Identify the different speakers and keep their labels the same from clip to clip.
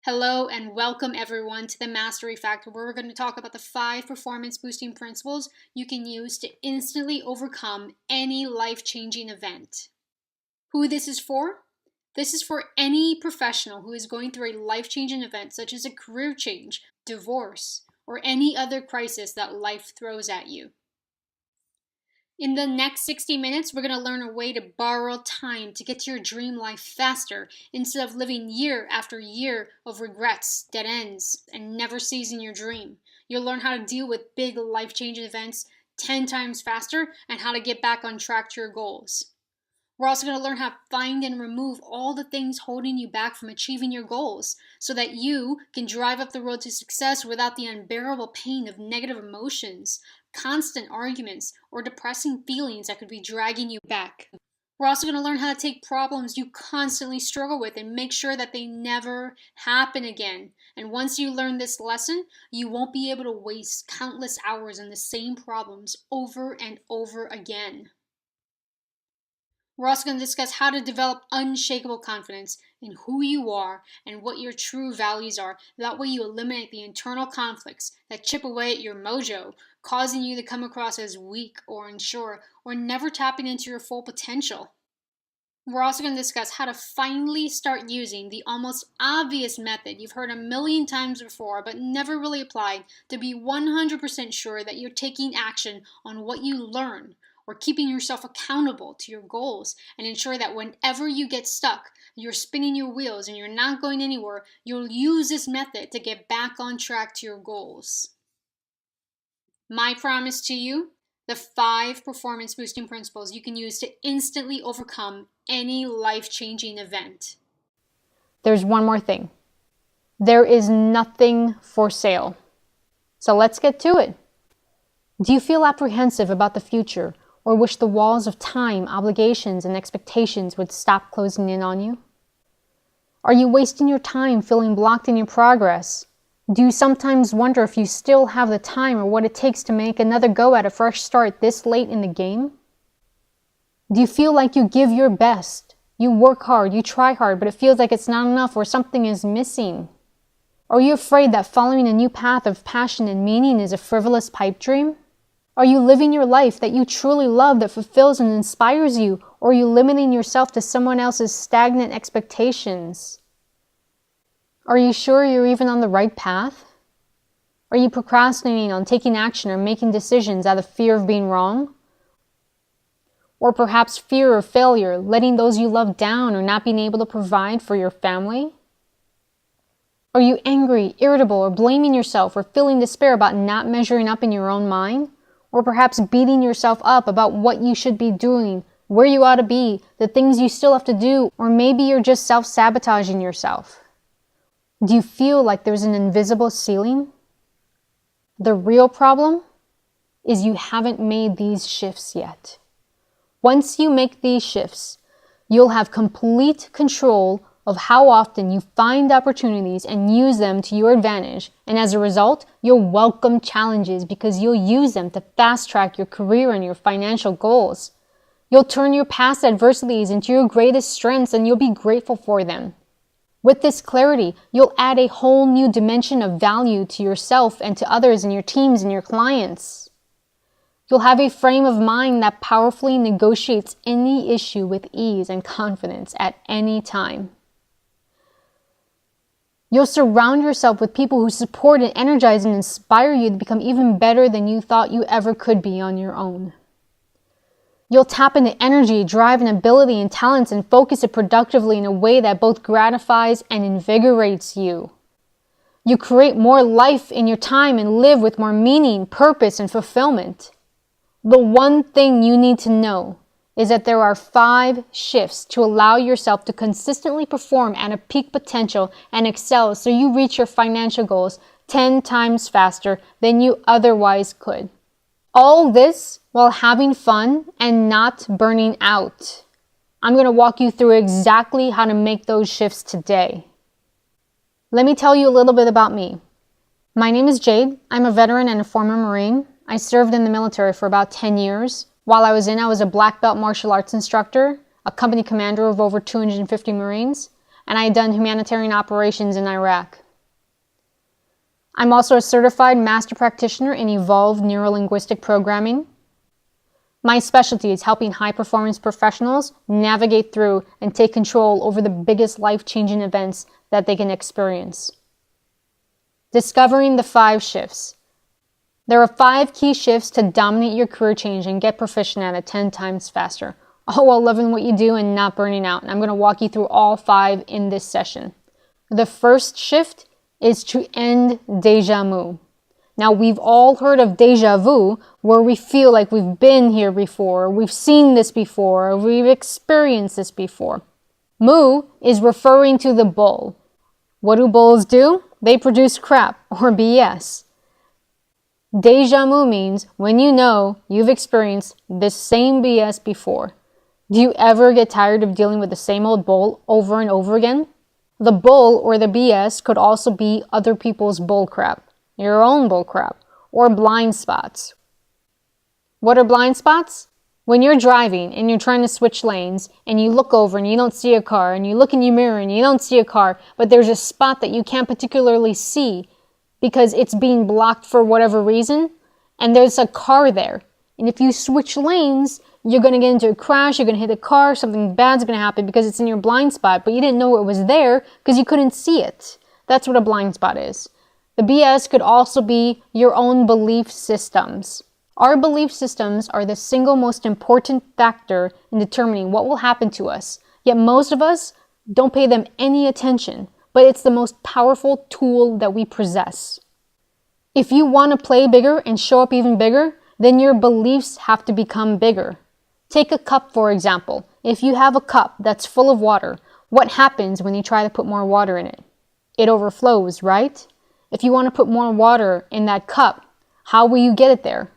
Speaker 1: Hello and welcome everyone to the Mastery Factor, where we're going to talk about the 5 performance boosting principles you can use to instantly overcome any life-changing event. Who this is for? This is for any professional who is going through a life-changing event such as a career change, divorce, or any other crisis that life throws at you. In the next 60 minutes, we're going to learn a way to borrow time to get to your dream life faster instead of living year after year of regrets, dead ends, and never seizing your dream. You'll learn how to deal with big life-changing events 10 times faster and how to get back on track to your goals. We're also going to learn how to find and remove all the things holding you back from achieving your goals so that you can drive up the road to success without the unbearable pain of negative emotions, constant arguments, or depressing feelings that could be dragging you back. We're also going to learn how to take problems you constantly struggle with and make sure that they never happen again. And once you learn this lesson, you won't be able to waste countless hours on the same problems over and over again. We're also going to discuss how to develop unshakable confidence in who you are and what your true values are. That way you eliminate the internal conflicts that chip away at your mojo, causing you to come across as weak or unsure or never tapping into your full potential. We're also going to discuss how to finally start using the almost obvious method you've heard a million times before but never really applied to be 100% sure that you're taking action on what you learn, or keeping yourself accountable to your goals, and ensure that whenever you get stuck, you're spinning your wheels and you're not going anywhere, you'll use this method to get back on track to your goals. My promise to you, the 5 performance boosting principles you can use to instantly overcome any life-changing event.
Speaker 2: There's one more thing. There is nothing for sale. So let's get to it. Do you feel apprehensive about the future, or wish the walls of time, obligations, and expectations would stop closing in on you? Are you wasting your time feeling blocked in your progress? Do you sometimes wonder if you still have the time or what it takes to make another go at a fresh start this late in the game? Do you feel like you give your best? You work hard, you try hard, but it feels like it's not enough or something is missing? Are you afraid that following a new path of passion and meaning is a frivolous pipe dream? Are you living your life that you truly love, that fulfills and inspires you, or are you limiting yourself to someone else's stagnant expectations? Are you sure you're even on the right path? Are you procrastinating on taking action or making decisions out of fear of being wrong? Or perhaps fear of failure, letting those you love down, or not being able to provide for your family? Are you angry, irritable, or blaming yourself, or feeling despair about not measuring up in your own mind? Or perhaps beating yourself up about what you should be doing, where you ought to be, the things you still have to do, or maybe you're just self-sabotaging yourself. Do you feel like there's an invisible ceiling? The real problem is you haven't made these shifts yet. Once you make these shifts, you'll have complete control of how often you find opportunities and use them to your advantage, and as a result, you'll welcome challenges because you'll use them to fast-track your career and your financial goals. You'll turn your past adversities into your greatest strengths, and you'll be grateful for them. With this clarity, you'll add a whole new dimension of value to yourself and to others and your teams and your clients. You'll have a frame of mind that powerfully negotiates any issue with ease and confidence at any time. You'll surround yourself with people who support and energize and inspire you to become even better than you thought you ever could be on your own. You'll tap into energy, drive, and ability and talents and focus it productively in a way that both gratifies and invigorates you. You create more life in your time and live with more meaning, purpose, and fulfillment. The one thing you need to know is that there are 5 shifts to allow yourself to consistently perform at a peak potential and excel so you reach your financial goals 10 times faster than you otherwise could. All this while having fun and not burning out. I'm going to walk you through exactly how to make those shifts today. Let me tell you a little bit about me. My name is Jade. I'm a veteran and a former Marine. I served in the military for about 10 years. While I was a black belt martial arts instructor, a company commander of over 250 Marines, and I had done humanitarian operations in Iraq. I'm also a certified master practitioner in evolved neurolinguistic programming. My specialty is helping high-performance professionals navigate through and take control over the biggest life-changing events that they can experience. Discovering the 5 shifts. There are 5 key shifts to dominate your career change and get proficient at it 10 times faster, all while loving what you do and not burning out. And I'm going to walk you through all 5 in this session. The first shift is to end déjà vu. Now, we've all heard of déjà vu, where we feel like we've been here before, we've seen this before, or we've experienced this before. Mu is referring to the bull. What do bulls do? They produce crap, or BS. Déjà vu means when you know you've experienced this same BS before. Do you ever get tired of dealing with the same old bull over and over again? The bull or the BS could also be other people's bull crap, your own bull crap, or blind spots. What are blind spots? When you're driving and you're trying to switch lanes and you look over and you don't see a car, and you look in your mirror and you don't see a car, but there's a spot that you can't particularly see because it's being blocked for whatever reason, and there's a car there. And if you switch lanes, you're going to get into a crash, you're going to hit a car, something bad's going to happen because it's in your blind spot, but you didn't know it was there because you couldn't see it. That's what a blind spot is. The BS could also be your own belief systems. Our belief systems are the single most important factor in determining what will happen to us, yet most of us don't pay them any attention, but it's the most powerful tool that we possess. If you want to play bigger and show up even bigger, then your beliefs have to become bigger. Take a cup, for example. If you have a cup that's full of water, what happens when you try to put more water in it? It overflows, right? If you want to put more water in that cup, how will you get it there?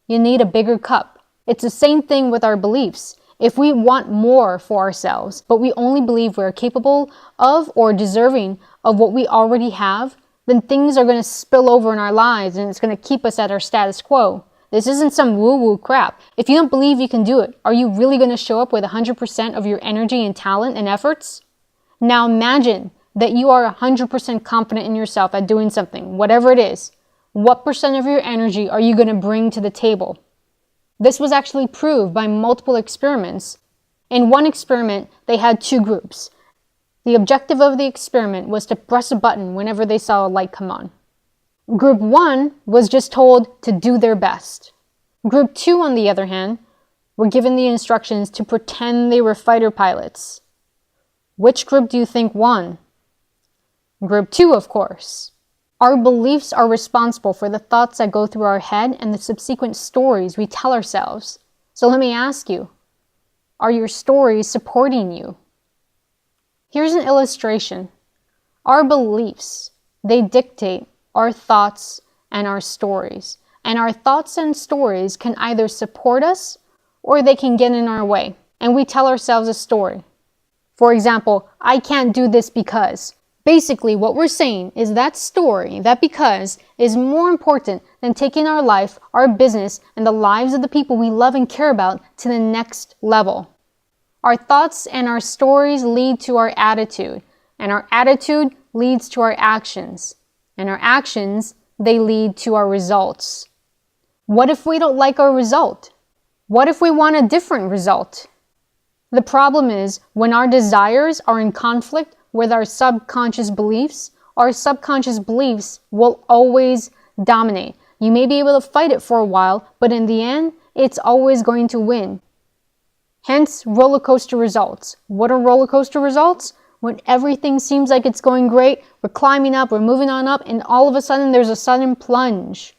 Speaker 2: You need a bigger cup. It's the same thing with our beliefs. If we want more for ourselves, but we only believe we're capable of or deserving of what we already have, then things are going to spill over in our lives and it's going to keep us at our status quo. This isn't some woo-woo crap. If you don't believe you can do it, are you really going to show up with 100% of your energy and talent and efforts? Now imagine that you are 100% confident in yourself at doing something, whatever it is. What percent of your energy are you going to bring to the table? This was actually proved by multiple experiments. In one experiment, they had 2 groups. The objective of the experiment was to press a button whenever they saw a light come on. Group 1 was just told to do their best. Group 2, on the other hand, were given the instructions to pretend they were fighter pilots. Which group do you think won? Group 2, of course. Our beliefs are responsible for the thoughts that go through our head and the subsequent stories we tell ourselves. So let me ask you, are your stories supporting you? Here's an illustration. Our beliefs, they dictate our thoughts and our stories. And our thoughts and stories can either support us or they can get in our way. And we tell ourselves a story. For example, I can't do this because. Basically, what we're saying is that story, that because, is more important than taking our life, our business, and the lives of the people we love and care about to the next level. Our thoughts and our stories lead to our attitude, and our attitude leads to our actions, and our actions, they lead to our results. What if we don't like our result? What if we want a different result? The problem is, when our desires are in conflict with our subconscious beliefs will always dominate. You may be able to fight it for a while, but in the end, it's always going to win. Hence, roller coaster results. What are roller coaster results? When everything seems like it's going great, we're climbing up, we're moving on up, and all of a sudden there's a sudden plunge.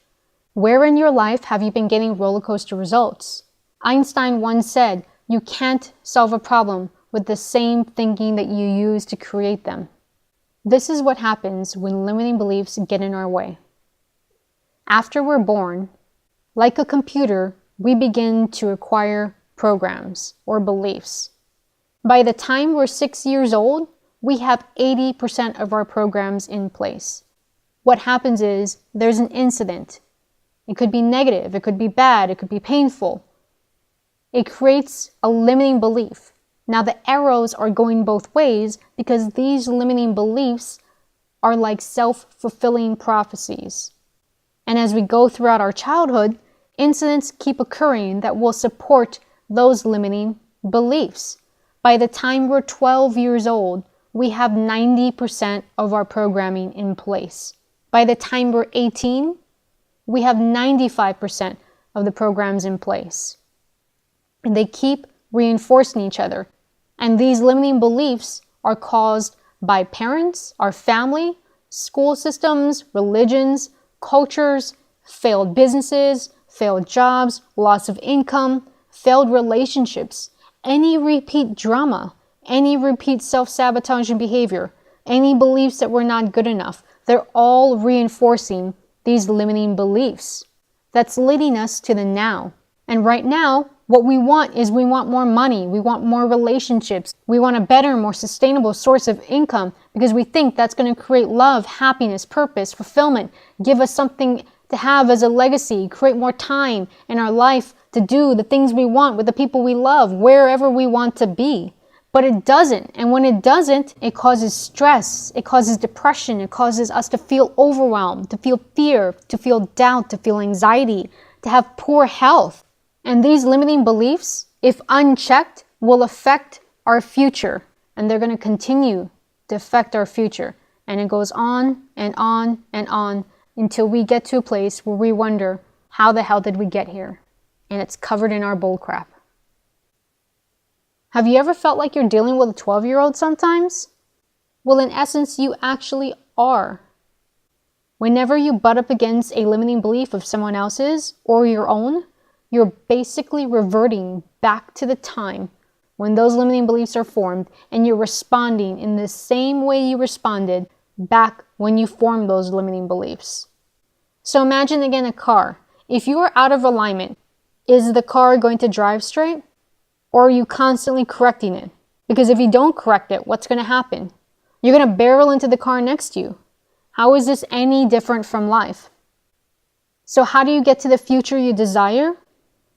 Speaker 2: Where in your life have you been getting roller coaster results? Einstein once said, you can't solve a problem with the same thinking that you use to create them. This is what happens when limiting beliefs get in our way. After we're born, like a computer, we begin to acquire programs or beliefs. By the time we're 6 years old, we have 80% of our programs in place. What happens is there's an incident. It could be negative, it could be bad, it could be painful. It creates a limiting belief. Now the arrows are going both ways because these limiting beliefs are like self-fulfilling prophecies. And as we go throughout our childhood, incidents keep occurring that will support those limiting beliefs. By the time we're 12 years old, we have 90% of our programming in place. By the time we're 18, we have 95% of the programs in place. And they keep reinforcing each other. And these limiting beliefs are caused by parents, our family, school systems, religions, cultures, failed businesses, failed jobs, loss of income, failed relationships, any repeat drama, any repeat self-sabotaging behavior, any beliefs that we're not good enough. They're all reinforcing these limiting beliefs. That's leading us to the now. And right now, what we want is we want more money, we want more relationships, we want a better, more sustainable source of income because we think that's going to create love, happiness, purpose, fulfillment, give us something to have as a legacy, create more time in our life to do the things we want with the people we love, wherever we want to be. But it doesn't. And when it doesn't, it causes stress, it causes depression, it causes us to feel overwhelmed, to feel fear, to feel doubt, to feel anxiety, to have poor health. And these limiting beliefs, if unchecked, will affect our future. And they're going to continue to affect our future. And it goes on and on and on until we get to a place where we wonder, how the hell did we get here? And it's covered in our bullcrap. Have you ever felt like you're dealing with a 12-year-old sometimes? Well, in essence, you actually are. Whenever you butt up against a limiting belief of someone else's or your own, you're basically reverting back to the time when those limiting beliefs are formed and you're responding in the same way you responded back when you formed those limiting beliefs. So imagine again a car. If you are out of alignment, is the car going to drive straight? Or are you constantly correcting it? Because if you don't correct it, what's going to happen? You're going to barrel into the car next to you. How is this any different from life? So how do you get to the future you desire?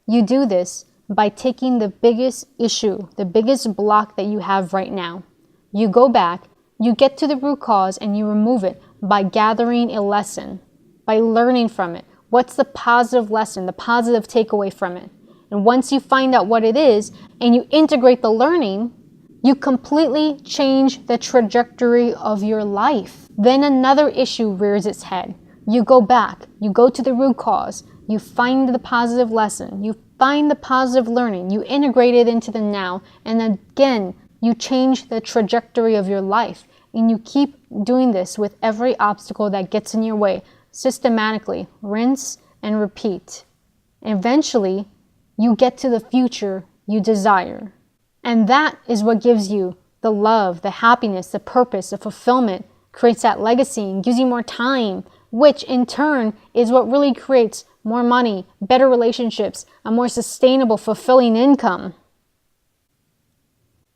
Speaker 2: You do this by taking the biggest issue, the biggest block that you have right now. You go back, you get to the root cause, and you remove it by gathering a lesson, by learning from it. What's the positive lesson, the positive takeaway from it? And once you find out what it is and you integrate the learning, you completely change the trajectory of your life. Then another issue rears its head. You go back, you go to the root cause, you find the positive lesson, you find the positive learning, you integrate it into the now, and again, you change the trajectory of your life. And you keep doing this with every obstacle that gets in your way, systematically, rinse and repeat. Eventually, you get to the future you desire. And that is what gives you the love, the happiness, the purpose, the fulfillment, creates that legacy and gives you more time, which in turn is what really creates more money, better relationships, a more sustainable, fulfilling income.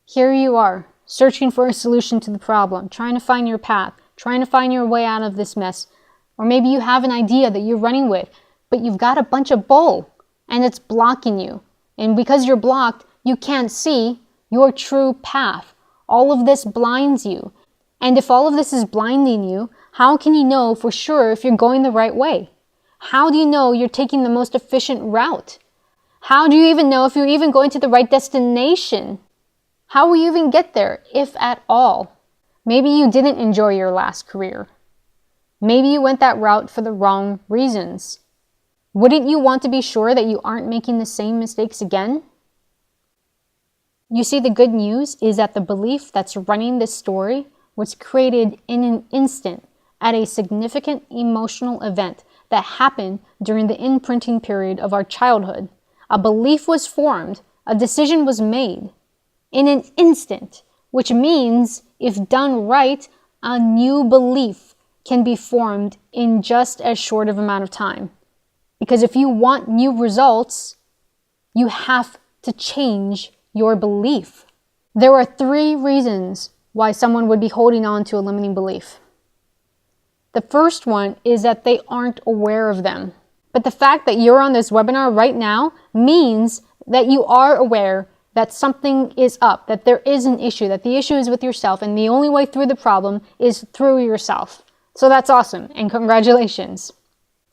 Speaker 2: Here you are, searching for a solution to the problem, trying to find your path, trying to find your way out of this mess. Or maybe you have an idea that you're running with, but you've got a bunch of bull and it's blocking you. And because you're blocked, you can't see your true path. All of this blinds you. And if all of this is blinding you, how can you know for sure if you're going the right way? How do you know you're taking the most efficient route? How do you even know if you're even going to the right destination? How will you even get there, if at all? Maybe you didn't enjoy your last career. Maybe you went that route for the wrong reasons. Wouldn't you want to be sure that you aren't making the same mistakes again? You see, the good news is that the belief that's running this story was created in an instant at a significant emotional event that happened during the imprinting period of our childhood. A belief was formed, a decision was made in an instant, which means if done right, a new belief can be formed in just as short of amount of time. Because if you want new results, you have to change your belief. There are 3 reasons why someone would be holding on to a limiting belief. The first one is that they aren't aware of them. But the fact that you're on this webinar right now means that you are aware that something is up, that there is an issue, that the issue is with yourself, and the only way through the problem is through yourself. So that's awesome, and congratulations.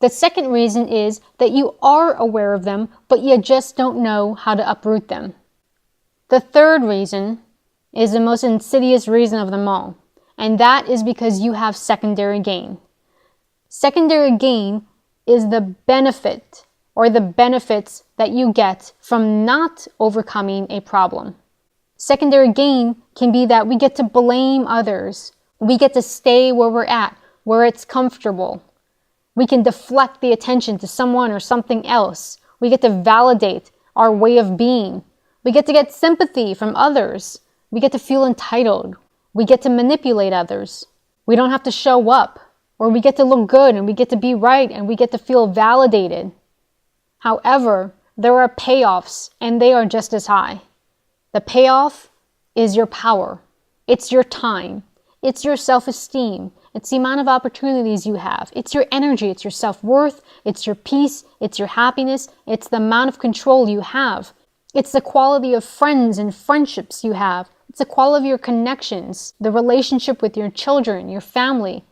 Speaker 2: The second reason is that you are aware of them, but you just don't know how to uproot them. The third reason is the most insidious reason of them all, and that is because you have secondary gain. Secondary gain is the benefit or the benefits that you get from not overcoming a problem. Secondary gain can be that we get to blame others. We get to stay where we're at, where it's comfortable. We can deflect the attention to someone or something else. We get to validate our way of being. We get to get sympathy from others. We get to feel entitled. We get to manipulate others. We don't have to show up, or we get to look good and we get to be right and we get to feel validated. However, there are payoffs and they are just as high. The payoff is your power. It's your time. It's your self-esteem. It's the amount of opportunities you have. It's your energy. It's your self-worth. It's your peace. It's your happiness. It's the amount of control you have. It's the quality of friends and friendships you have. It's the quality of your connections, the relationship with your children, your family.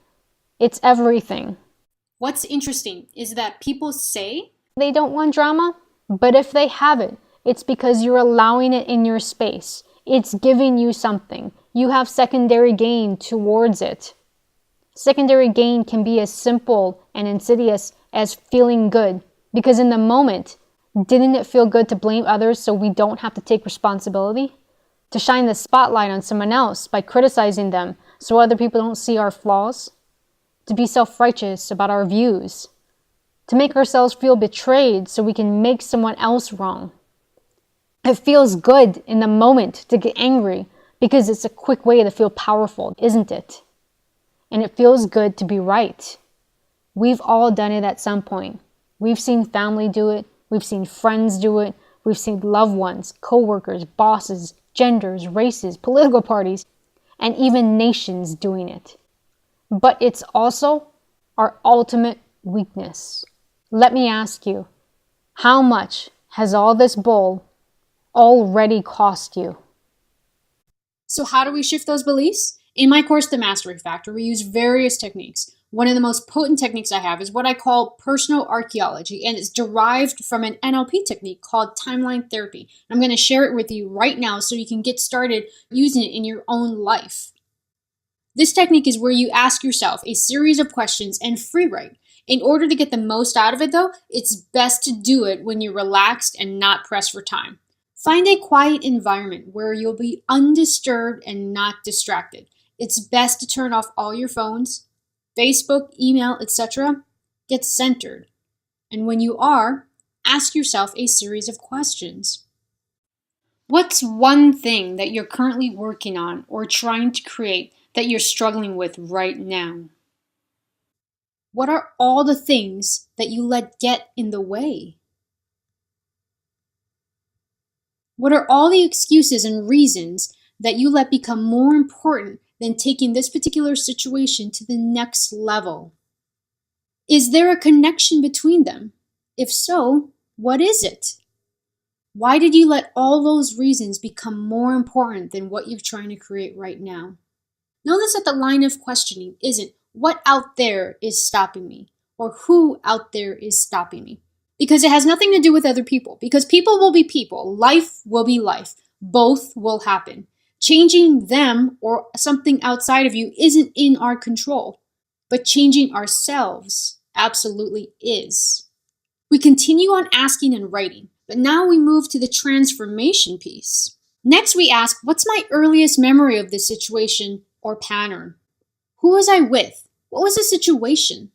Speaker 2: It's everything.
Speaker 1: What's interesting is that people say
Speaker 2: they don't want drama, but if they have it, it's because you're allowing it in your space. It's giving you something. You have secondary gain towards it. Secondary gain can be as simple and insidious as feeling good, because in the moment, didn't it feel good to blame others so we don't have to take responsibility? To shine the spotlight on someone else by criticizing them so other people don't see our flaws? To be self-righteous about our views? To make ourselves feel betrayed so we can make someone else wrong? It feels good in the moment to get angry because it's a quick way to feel powerful, isn't it? And it feels good to be right. We've all done it at some point. We've seen family do it. We've seen friends do it. We've seen loved ones, co-workers, bosses, genders, races, political parties, and even nations doing it. But it's also our ultimate weakness. Let me ask you, how much has all this bull already cost you?
Speaker 1: So how do we shift those beliefs? In my course, The Mastery Factor, we use various techniques. One of the most potent techniques I have is what I call personal archaeology, and it's derived from an NLP technique called timeline therapy. I'm going to share it with you right now so you can get started using it in your own life. This technique is where you ask yourself a series of questions and free write. In order to get the most out of it, though, it's best to do it when you're relaxed and not pressed for time. Find a quiet environment where you'll be undisturbed and not distracted. It's best to turn off all your phones, Facebook, email, etc. Get centered. And when you are, ask yourself a series of questions. What's one thing that you're currently working on or trying to create that you're struggling with right now? What are all the things that you let get in the way? What are all the excuses and reasons that you let become more important than taking this particular situation to the next level? Is there a connection between them? If so, what is it? Why did you let all those reasons become more important than what you're trying to create right now? Notice that the line of questioning isn't what out there is stopping me or who out there is stopping me. Because it has nothing to do with other people. Because people will be people. Life will be life. Both will happen. Changing them or something outside of you isn't in our control. But changing ourselves absolutely is. We continue on asking and writing. But now we move to the transformation piece. Next we ask, what's my earliest memory of this situation or pattern? Who was I with? What was the situation?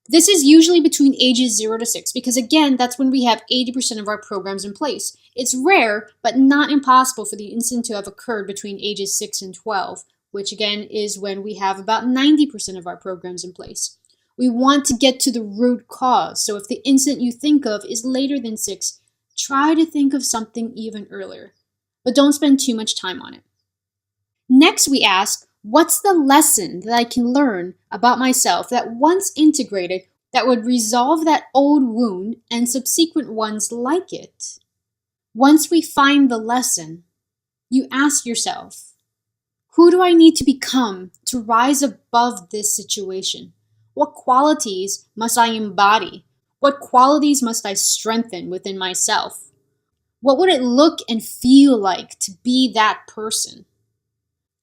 Speaker 1: This is usually between ages 0 to 6 because, again, that's when we have 80% of our programs in place. It's rare, but not impossible for the incident to have occurred between ages 6 and 12, which, again, is when we have about 90% of our programs in place. We want to get to the root cause, so if the incident you think of is later than 6, try to think of something even earlier, but don't spend too much time on it. Next, we ask, what's the lesson that I can learn about myself that once integrated that would resolve that old wound and subsequent ones like it? Once we find the lesson, you ask yourself, who do I need to become to rise above this situation? What qualities must I embody? What qualities must I strengthen within myself? What would it look and feel like to be that person?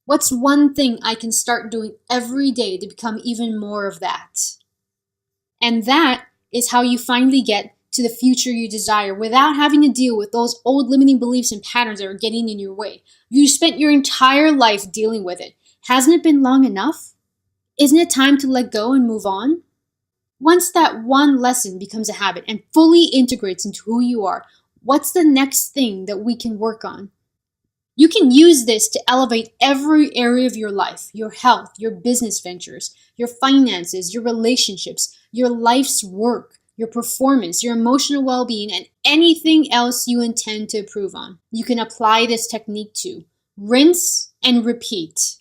Speaker 1: What's one thing I can start doing every day to become even more of that? And that is how you finally get to the future you desire without having to deal with those old limiting beliefs and patterns that are getting in your way. You spent your entire life dealing with it. Hasn't it been long enough? Isn't it time to let go and move on? Once that one lesson becomes a habit and fully integrates into who you are, what's the next thing that we can work on? You can use this to elevate every area of your life, your health, your business ventures, your finances, your relationships, your life's work, your performance, your emotional well-being, and anything else you intend to improve on. You can apply this technique to rinse and repeat.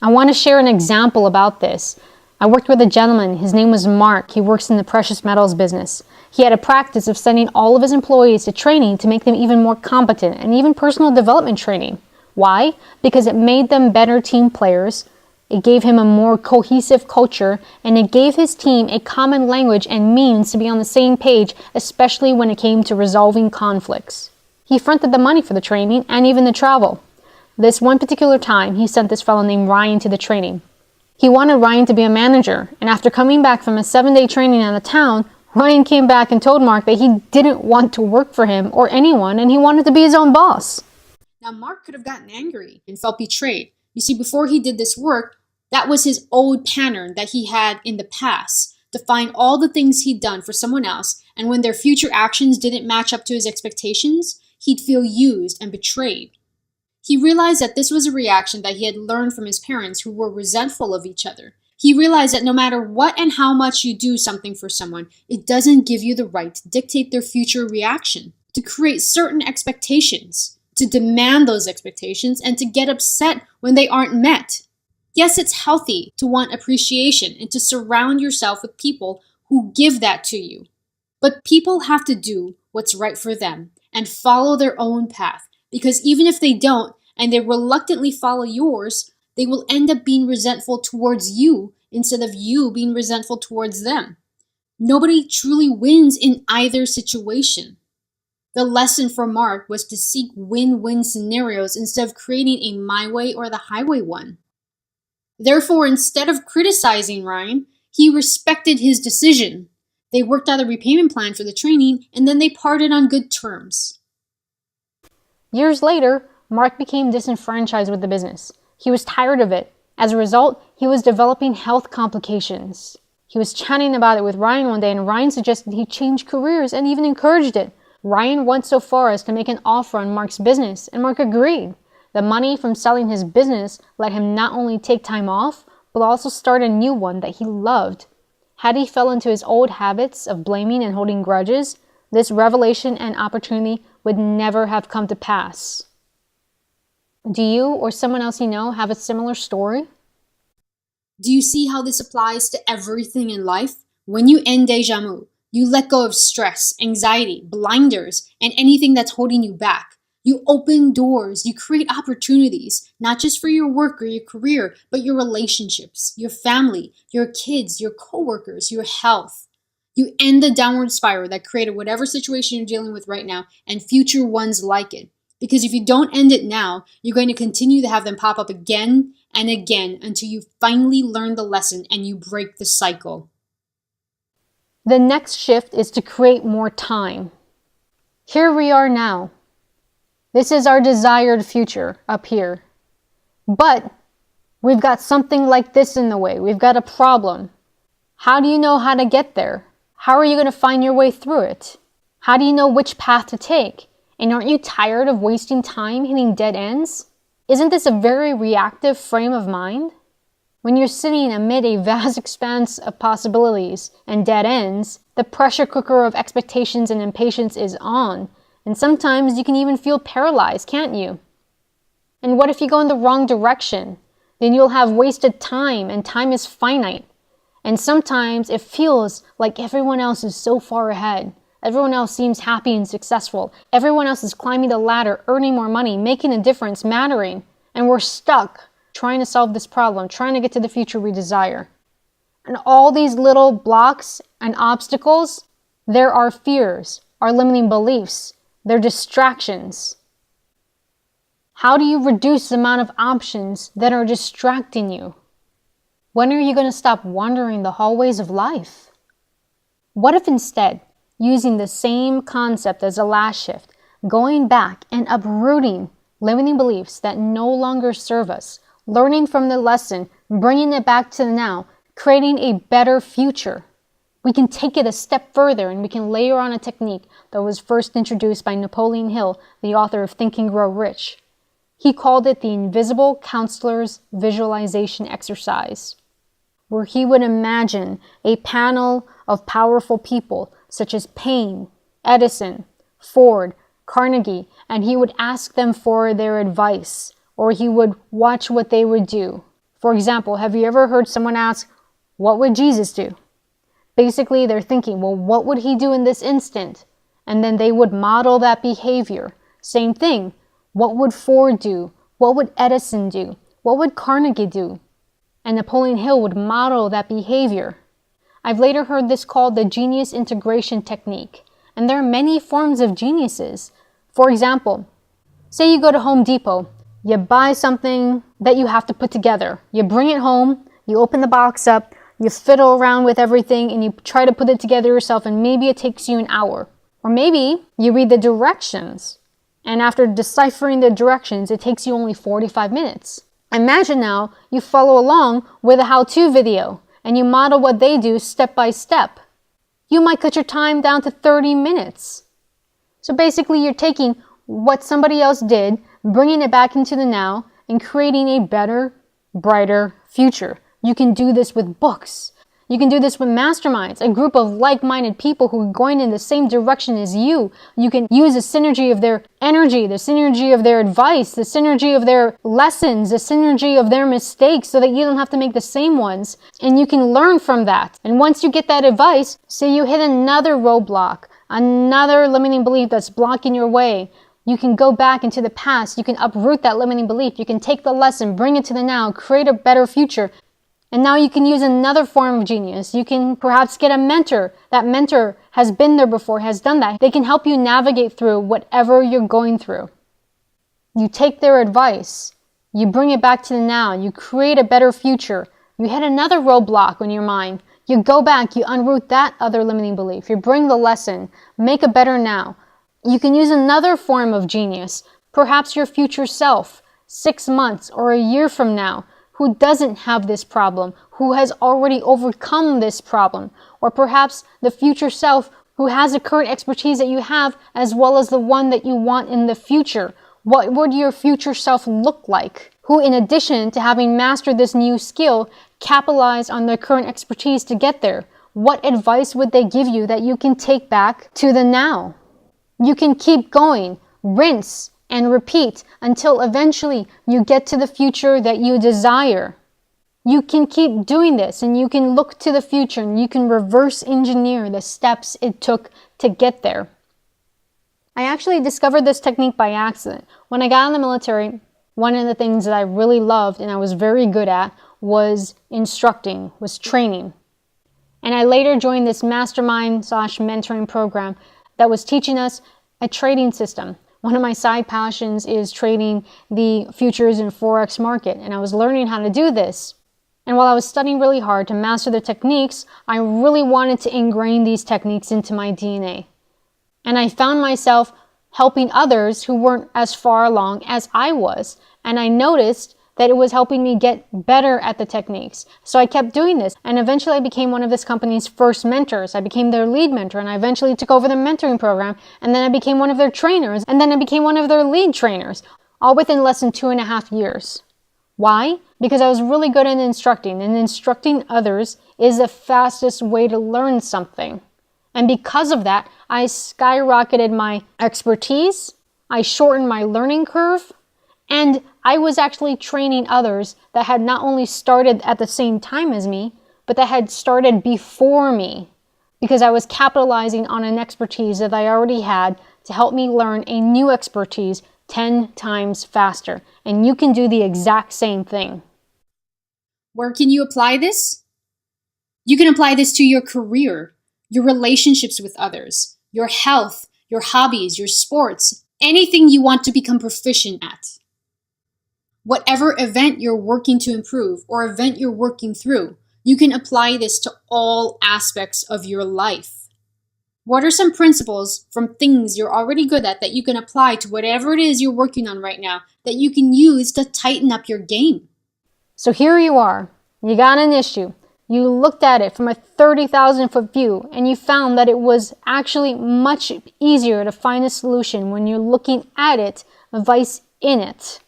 Speaker 2: I want to share an example about this. I worked with a gentleman. His name was Mark. He works in the precious metals business. He had a practice of sending all of his employees to training to make them even more competent and even personal development training. Why? Because it made them better team players. It gave him a more cohesive culture, and it gave his team a common language and means to be on the same page, especially when it came to resolving conflicts. He fronted the money for the training and even the travel. This one particular time, he sent this fellow named Ryan to the training. He wanted Ryan to be a manager, and after coming back from a 7-day training out of town, Ryan came back and told Mark that he didn't want to work for him or anyone, and he wanted to be his own boss.
Speaker 1: Now, Mark could have gotten angry and felt betrayed. You see, before he did this work, that was his old pattern that he had in the past, to find all the things he'd done for someone else, and when their future actions didn't match up to his expectations, he'd feel used and betrayed. He realized that this was a reaction that he had learned from his parents, who were resentful of each other. He realized that no matter what and how much you do something for someone, it doesn't give you the right to dictate their future reaction, to create certain expectations, to demand those expectations, and to get upset when they aren't met. Yes, it's healthy to want appreciation and to surround yourself with people who give that to you. But people have to do what's right for them and follow their own path, because even if they don't and they reluctantly follow yours, they will end up being resentful towards you instead of you being resentful towards them. Nobody truly wins in either situation. The lesson for Mark was to seek win-win scenarios instead of creating a my way or the highway one. Therefore, instead of criticizing Ryan, he respected his decision. They worked out a repayment plan for the training, and then they parted on good terms.
Speaker 2: Years later, Mark became disenfranchised with the business. He was tired of it. As a result, he was developing health complications. He was chatting about it with Ryan one day, and Ryan suggested he change careers and even encouraged it. Ryan went so far as to make an offer on Mark's business, and Mark agreed. The money from selling his business let him not only take time off, but also start a new one that he loved. Had he fell into his old habits of blaming and holding grudges, this revelation and opportunity would never have come to pass. Do you or someone else you know have a similar story?
Speaker 1: Do you see how this applies to everything in life? When you end déjà vu, you let go of stress, anxiety, blinders, and anything that's holding you back. You open doors, you create opportunities, not just for your work or your career, but your relationships, your family, your kids, your coworkers, your health. You end the downward spiral that created whatever situation you're dealing with right now and future ones like it. Because if you don't end it now, you're going to continue to have them pop up again and again until you finally learn the lesson and you break the cycle.
Speaker 2: The next shift is to create more time. Here we are now. This is our desired future up here. But we've got something like this in the way. We've got a problem. How do you know how to get there? How are you going to find your way through it? How do you know which path to take? And aren't you tired of wasting time hitting dead ends? Isn't this a very reactive frame of mind? When you're sitting amid a vast expanse of possibilities and dead ends, the pressure cooker of expectations and impatience is on. And sometimes you can even feel paralyzed, can't you? And what if you go in the wrong direction? Then you'll have wasted time, and time is finite. And sometimes it feels like everyone else is so far ahead. Everyone else seems happy and successful. Everyone else is climbing the ladder, earning more money, making a difference, mattering. And we're stuck trying to solve this problem, trying to get to the future we desire. And all these little blocks and obstacles, there are fears, our limiting beliefs, they're distractions. How do you reduce the amount of options that are distracting you? When are you going to stop wandering the hallways of life? What if instead, using the same concept as the last shift, going back and uprooting limiting beliefs that no longer serve us, learning from the lesson, bringing it back to the now, creating a better future? We can take it a step further and we can layer on a technique that was first introduced by Napoleon Hill, the author of Think and Grow Rich. He called it the Invisible Counselor's Visualization Exercise, where he would imagine a panel of powerful people such as Paine, Edison, Ford, Carnegie, and he would ask them for their advice, or he would watch what they would do. For example, have you ever heard someone ask, what would Jesus do? Basically, they're thinking, well, what would he do in this instant? And then they would model that behavior. Same thing. What would Ford do? What would Edison do? What would Carnegie do? And Napoleon Hill would model that behavior. I've later heard this called the genius integration technique. And there are many forms of geniuses. For example, say you go to Home Depot, you buy something that you have to put together. You bring it home, you open the box up, you fiddle around with everything and you try to put it together yourself, and maybe it takes you an hour. Or maybe you read the directions, and after deciphering the directions, it takes you only 45 minutes. Imagine now you follow along with a how-to video and you model what they do step by step. You might cut your time down to 30 minutes. So basically you're taking what somebody else did, bringing it back into the now, and creating a better, brighter future. You can do this with books. You can do this with masterminds, a group of like-minded people who are going in the same direction as you. You can use the synergy of their energy, the synergy of their advice, the synergy of their lessons, the synergy of their mistakes so that you don't have to make the same ones. And you can learn from that. And once you get that advice, say you hit another roadblock, another limiting belief that's blocking your way, you can go back into the past. You can uproot that limiting belief. You can take the lesson, bring it to the now, create a better future. And now you can use another form of genius. You can perhaps get a mentor. That mentor has been there before, has done that. They can help you navigate through whatever you're going through. You take their advice. You bring it back to the now. You create a better future. You hit another roadblock in your mind. You go back. You unroot that other limiting belief. You bring the lesson. Make a better now. You can use another form of genius. Perhaps your future self, 6 months or a year from now, who doesn't have this problem, who has already overcome this problem, or perhaps the future self who has the current expertise that you have as well as the one that you want in the future. What would your future self look like? Who, in addition to having mastered this new skill, capitalized on their current expertise to get there? What advice would they give you that you can take back to the now? You can keep going, rinse, and repeat until eventually you get to the future that you desire. You can keep doing this and you can look to the future and you can reverse engineer the steps it took to get there. I actually discovered this technique by accident. When I got in the military, one of the things that I really loved and I was very good at was instructing, was training. And I later joined this mastermind/mentoring program that was teaching us a trading system. One of my side passions is trading the futures and Forex market, and I was learning how to do this. And while I was studying really hard to master the techniques, I really wanted to ingrain these techniques into my DNA. And I found myself helping others who weren't as far along as I was, and I noticed that it was helping me get better at the techniques. So I kept doing this, and eventually I became one of this company's first mentors. I became their lead mentor, and I eventually took over the mentoring program, and then I became one of their trainers, and then I became one of their lead trainers, all within less than 2.5 years. Why? Because I was really good at instructing, and instructing others is the fastest way to learn something. And because of that, I skyrocketed my expertise, I shortened my learning curve, and I was actually training others that had not only started at the same time as me, but that had started before me. because I was capitalizing on an expertise that I already had to help me learn a new expertise 10 times faster. And you can do the exact same thing.
Speaker 1: Where can you apply this? You can apply this to your career, your relationships with others, your health, your hobbies, your sports, anything you want to become proficient at. Whatever event you're working to improve or event you're working through, you can apply this to all aspects of your life. What are some principles from things you're already good at that you can apply to whatever it is you're working on right now that you can use to tighten up your game?
Speaker 2: So here you are. You got an issue. You looked at it from a 30,000 foot view and you found that it was actually much easier to find a solution when you're looking at it, vice in it.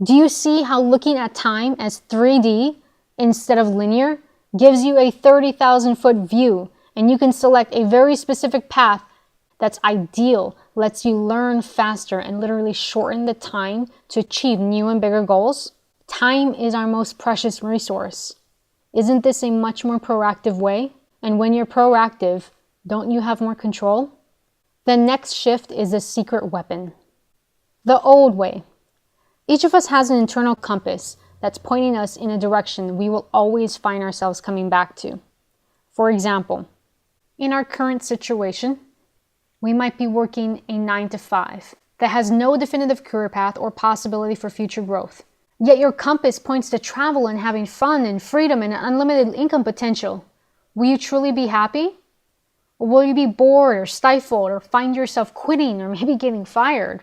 Speaker 2: Do you see how looking at time as 3D instead of linear gives you a 30,000 foot view, and you can select a very specific path that's ideal, lets you learn faster and literally shorten the time to achieve new and bigger goals? Time is our most precious resource. Isn't this a much more proactive way? And when you're proactive, don't you have more control? The next shift is a secret weapon. The old way. Each of us has an internal compass that's pointing us in a direction we will always find ourselves coming back to. For example, in our current situation, we might be working a 9 to 5 that has no definitive career path or possibility for future growth. Yet your compass points to travel and having fun and freedom and unlimited income potential. Will you truly be happy? Or will you be bored or stifled or find yourself quitting or maybe getting fired?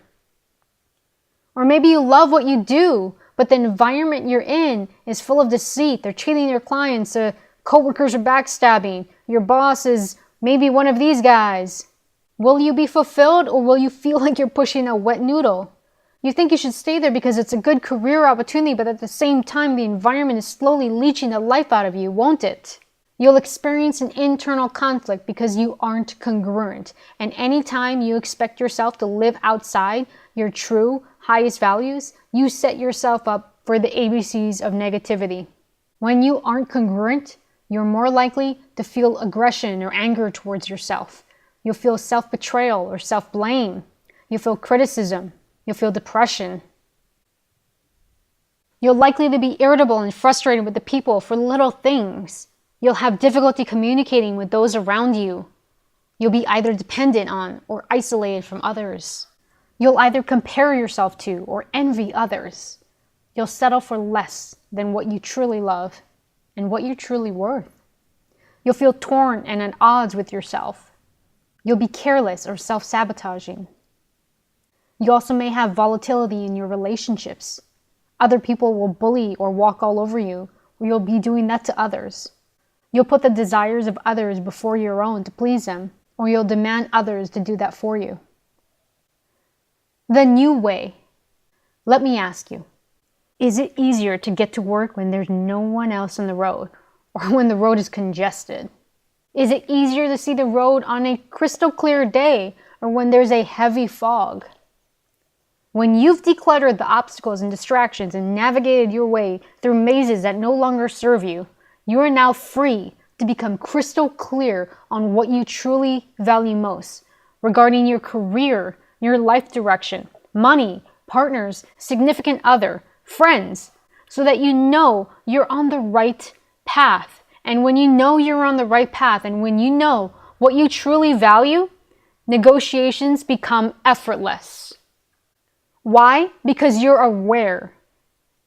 Speaker 2: Or maybe you love what you do, but the environment you're in is full of deceit. They're cheating your clients, coworkers are backstabbing, your boss is maybe one of these guys. Will you be fulfilled, or will you feel like you're pushing a wet noodle? You think you should stay there because it's a good career opportunity, but at the same time, the environment is slowly leeching the life out of you, won't it? You'll experience an internal conflict because you aren't congruent. And anytime you expect yourself to live outside your true, highest values, you set yourself up for the ABCs of negativity. When you aren't congruent, you're more likely to feel aggression or anger towards yourself. You'll feel self-betrayal or self-blame. You'll feel criticism. You'll feel depression. You're likely to be irritable and frustrated with the people for little things. You'll have difficulty communicating with those around you. You'll be either dependent on or isolated from others. You'll either compare yourself to or envy others. You'll settle for less than what you truly love and what you're truly worth. You'll feel torn and at odds with yourself. You'll be careless or self-sabotaging. You also may have volatility in your relationships. Other people will bully or walk all over you, or you'll be doing that to others. You'll put the desires of others before your own to please them, or you'll demand others to do that for you. The new way. Let me ask you, is it easier to get to work when there's no one else on the road, or when the road is congested? Is it easier to see the road on a crystal clear day, or when there's a heavy fog? When you've decluttered the obstacles and distractions and navigated your way through mazes that no longer serve you, you are now free to become crystal clear on what you truly value most regarding your career, your life direction, money, partners, significant other, friends, so that you know you're on the right path. And when you know you're on the right path and when you know what you truly value, negotiations become effortless. Why? Because you're aware.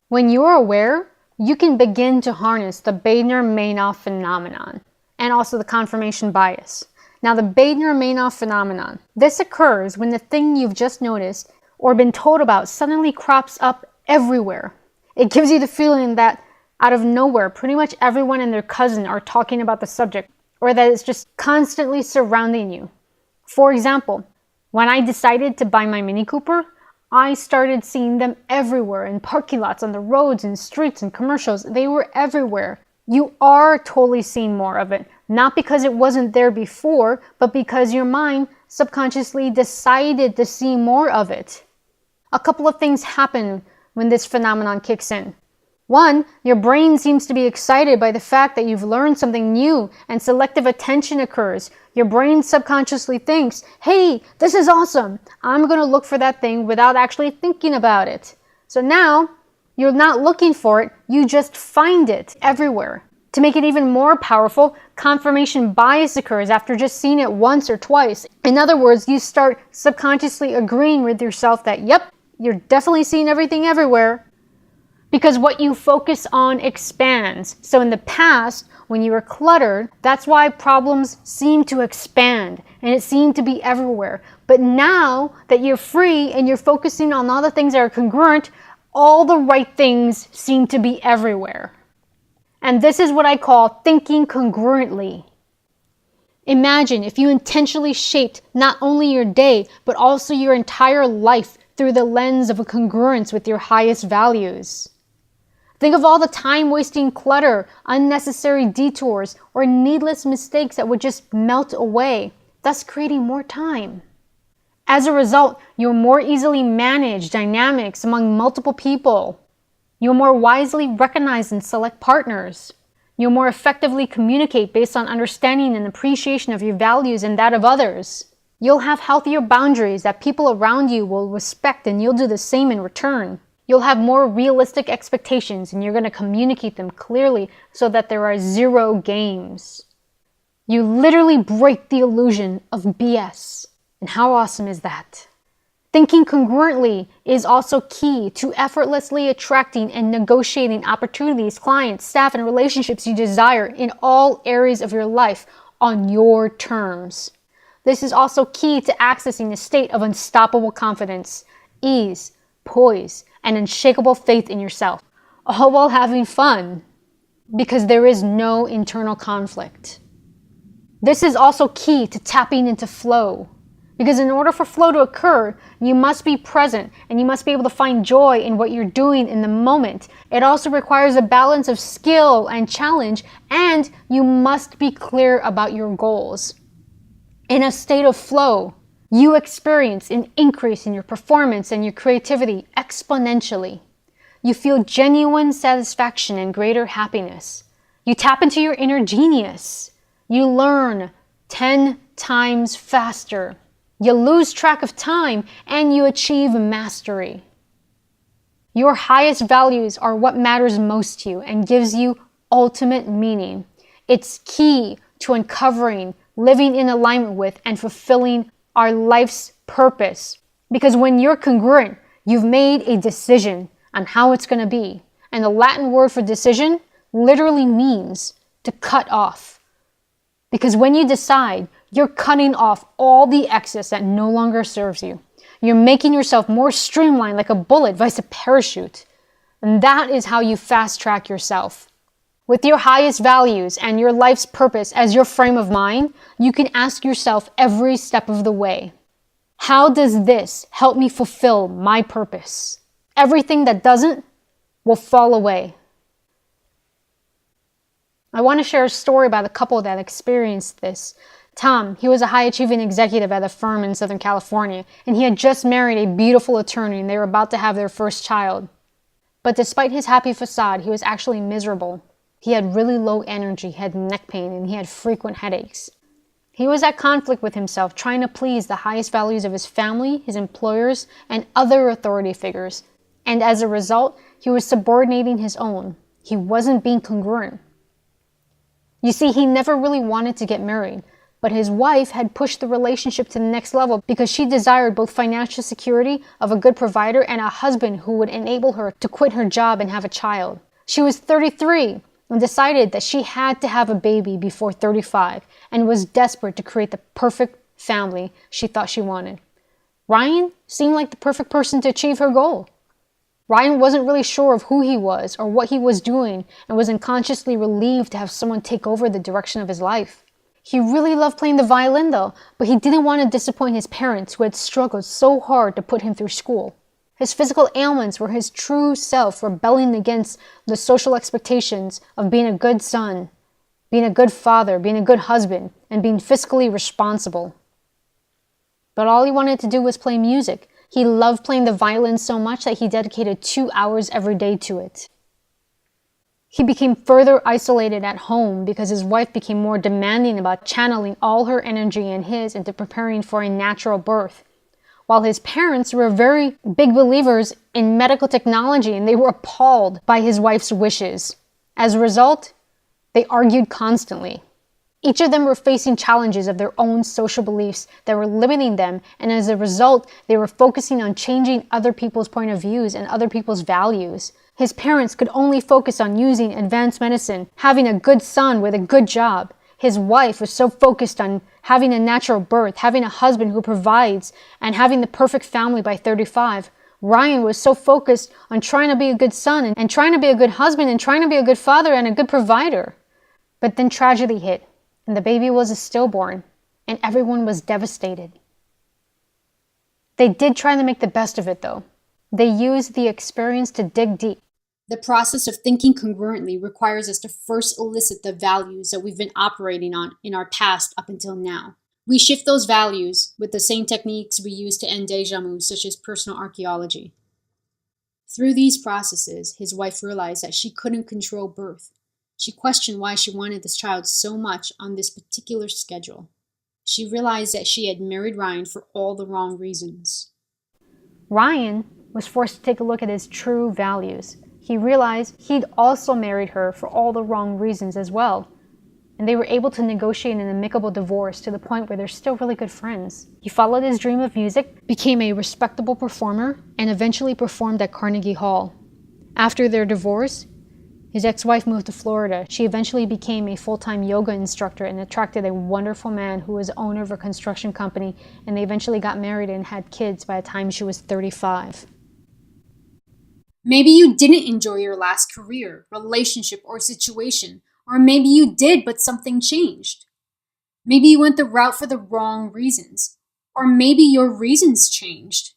Speaker 2: When you're aware, you can begin to harness the Badner-Meinhof phenomenon and also the confirmation bias. Now, the Badner-Meinhof phenomenon, this occurs when the thing you've just noticed or been told about suddenly crops up everywhere. It gives you the feeling that out of nowhere, pretty much everyone and their cousin are talking about the subject, or that it's just constantly surrounding you. For example, when I decided to buy my Mini Cooper, I started seeing them everywhere in parking lots, on the roads, in streets, and commercials. They were everywhere. You are totally seeing more of it. Not because it wasn't there before, but because your mind subconsciously decided to see more of it. A couple of things happen when this phenomenon kicks in. One, your brain seems to be excited by the fact that you've learned something new and selective attention occurs. Your brain subconsciously thinks, hey, this is awesome. I'm going to look for that thing without actually thinking about it. So now, you're not looking for it, you just find it everywhere. To make it even more powerful, confirmation bias occurs after just seeing it once or twice. In other words, you start subconsciously agreeing with yourself that, yep, you're definitely seeing everything everywhere. Because what you focus on expands. So in the past, when you were cluttered, that's why problems seem to expand and it seemed to be everywhere. But now that you're free and you're focusing on all the things that are congruent, all the right things seem to be everywhere. And this is what I call thinking congruently. Imagine if you intentionally shaped not only your day, but also your entire life through the lens of a congruence with your highest values. Think of all the time-wasting clutter, unnecessary detours, or needless mistakes that would just melt away, thus creating more time. As a result, you'll more easily manage dynamics among multiple people. You'll more wisely recognize and select partners. You'll more effectively communicate based on understanding and appreciation of your values and that of others. You'll have healthier boundaries that people around you will respect, and you'll do the same in return. You'll have more realistic expectations and you're going to communicate them clearly so that there are zero games. You literally break the illusion of BS. And how awesome is that? Thinking congruently is also key to effortlessly attracting and negotiating opportunities, clients, staff, and relationships you desire in all areas of your life on your terms. This is also key to accessing a state of unstoppable confidence, ease, poise, and unshakable faith in yourself, all while having fun, because there is no internal conflict. This is also key to tapping into flow, because in order for flow to occur, you must be present and you must be able to find joy in what you're doing in the moment. It also requires a balance of skill and challenge, and you must be clear about your goals. In a state of flow, you experience an increase in your performance and your creativity exponentially. You feel genuine satisfaction and greater happiness. You tap into your inner genius. You learn 10 times faster. You lose track of time and you achieve mastery. Your highest values are what matters most to you and gives you ultimate meaning. It's key to uncovering, living in alignment with, and fulfilling our life's purpose. Because when you're congruent, you've made a decision on how it's going to be. And the Latin word for decision literally means to cut off. Because when you decide, you're cutting off all the excess that no longer serves you. You're making yourself more streamlined like a bullet vice a parachute. And that is how you fast track yourself. With your highest values and your life's purpose as your frame of mind, you can ask yourself every step of the way, how does this help me fulfill my purpose? Everything that doesn't will fall away. I want to share a story about a couple that experienced this. Tom, he was a high-achieving executive at a firm in Southern California, and he had just married a beautiful attorney, and they were about to have their first child. But despite his happy facade, he was actually miserable. He had really low energy, had neck pain, and he had frequent headaches. He was at conflict with himself, trying to please the highest values of his family, his employers, and other authority figures. And as a result, he was subordinating his own. He wasn't being congruent. You see, he never really wanted to get married, but his wife had pushed the relationship to the next level because she desired both financial security of a good provider and a husband who would enable her to quit her job and have a child. She was 33 and decided that she had to have a baby before 35 and was desperate to create the perfect family she thought she wanted. Ryan seemed like the perfect person to achieve her goal. Ryan wasn't really sure of who he was or what he was doing and was unconsciously relieved to have someone take over the direction of his life. He really loved playing the violin though, but he didn't want to disappoint his parents who had struggled so hard to put him through school. His physical ailments were his true self rebelling against the social expectations of being a good son, being a good father, being a good husband, and being fiscally responsible. But all he wanted to do was play music. He loved playing the violin so much that he dedicated 2 hours every day to it. He became further isolated at home because his wife became more demanding about channeling all her energy and his into preparing for a natural birth. While his parents were very big believers in medical technology and they were appalled by his wife's wishes. As a result, they argued constantly. Each of them were facing challenges of their own social beliefs that were limiting them, and as a result, they were focusing on changing other people's point of views and other people's values. His parents could only focus on using advanced medicine, having a good son with a good job. His wife was so focused on having a natural birth, having a husband who provides, and having the perfect family by 35. Ryan was so focused on trying to be a good son and trying to be a good husband and trying to be a good father and a good provider. But then tragedy hit, and the baby was a stillborn, and everyone was devastated. They did try to make the best of it, though. They used the experience to dig deep.
Speaker 1: The process of thinking congruently requires us to first elicit the values that we've been operating on in our past up until now. We shift those values with the same techniques we use to end déjà vu, such as personal archaeology. Through these processes, his wife realized that she couldn't control birth. She questioned why she wanted this child so much on this particular schedule. She realized that she had married Ryan for all the wrong reasons.
Speaker 2: Ryan was forced to take a look at his true values. He realized he'd also married her for all the wrong reasons as well. And they were able to negotiate an amicable divorce to the point where they're still really good friends. He followed his dream of music, became a respectable performer, and eventually performed at Carnegie Hall. After their divorce, his ex-wife moved to Florida. She eventually became a full-time yoga instructor and attracted a wonderful man who was owner of a construction company, and they eventually got married and had kids by the time she was 35.
Speaker 1: Maybe you didn't enjoy your last career, relationship, or situation. Or maybe you did, but something changed. Maybe you went the route for the wrong reasons. Or maybe your reasons changed.